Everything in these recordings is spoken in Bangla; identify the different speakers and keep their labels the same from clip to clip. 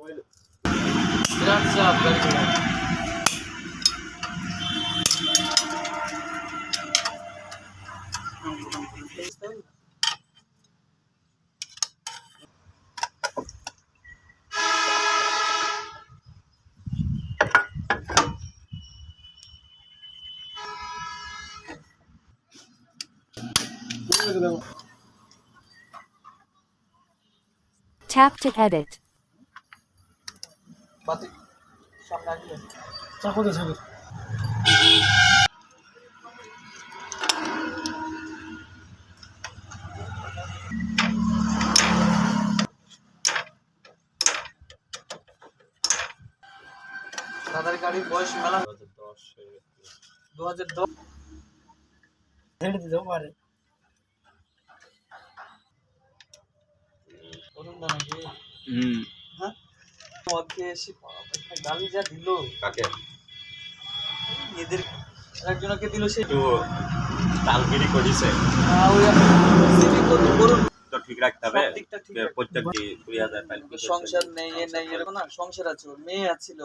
Speaker 1: বিরাট চাপ গাড়ি চালায়।
Speaker 2: Tap to edit.
Speaker 1: বাতি সামনে আসবে।
Speaker 3: চাকুতে ছাড়ে
Speaker 1: দাদার গাড়ির বয়স মেলা 2010
Speaker 3: ছেড়ে দিতেও পারে।
Speaker 1: অরুণ দা নাকি? হ্যাঁ ওকে এসে গালি যা দিল
Speaker 4: কাকে
Speaker 1: এদের একজনকে দিল সে
Speaker 4: একটু তালগিরি করিছে
Speaker 1: ওই সিটি করুন
Speaker 4: তো ঠিক রাখতে হবে
Speaker 1: সব দিকটা ঠিক রাখতে
Speaker 4: প্রত্যেক 2000 টাকা
Speaker 1: সংসার নেই এ নেই এরকম না সংসার আছে ওর মেয়ে আছিল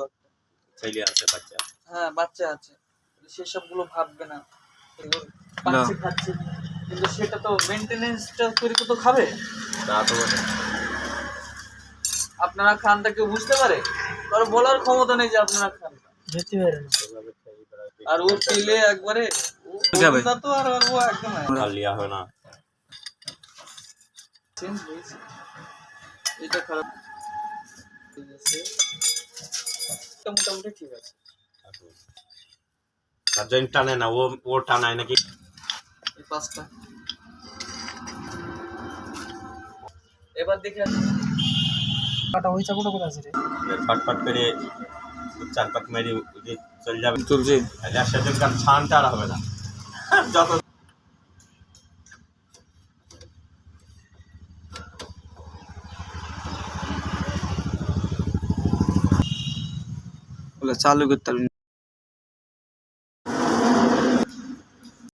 Speaker 4: ছেলে আছে বাচ্চা
Speaker 1: হ্যাঁ বাচ্চা আছে সেসব গুলো ভাববে না পাচ্ছে খাচ্ছে কিন্তু সেটা তো মেনটেনেন্সটা করে তো খাবে
Speaker 4: তা তো বটে।
Speaker 1: আপনারা খানটা কেউ বুঝতে পারে কারো বলার ক্ষমতা নেই যে আপনারা খান
Speaker 3: যেতে পারে না।
Speaker 1: আর ও তেলে একবারে ও তো আর ও একদম
Speaker 4: আর লিয়া হয় না
Speaker 1: চেঞ্জ হয়েছে এটা খারাপ ঠিক আছে এটা মোটামুটি ঠিক আছে
Speaker 4: তার জন্য টানে না ও টানায় নাকি
Speaker 1: এই পাঁচটা এবার দেখে
Speaker 3: কাটা ওই চাকুটা কোথায় আছে রে?
Speaker 4: ফটফট করে চার পাক মেরে চলে যাবে তুলছি সেদিন কার ছানটা আর হবে না যত
Speaker 5: চালু করতে পারবেন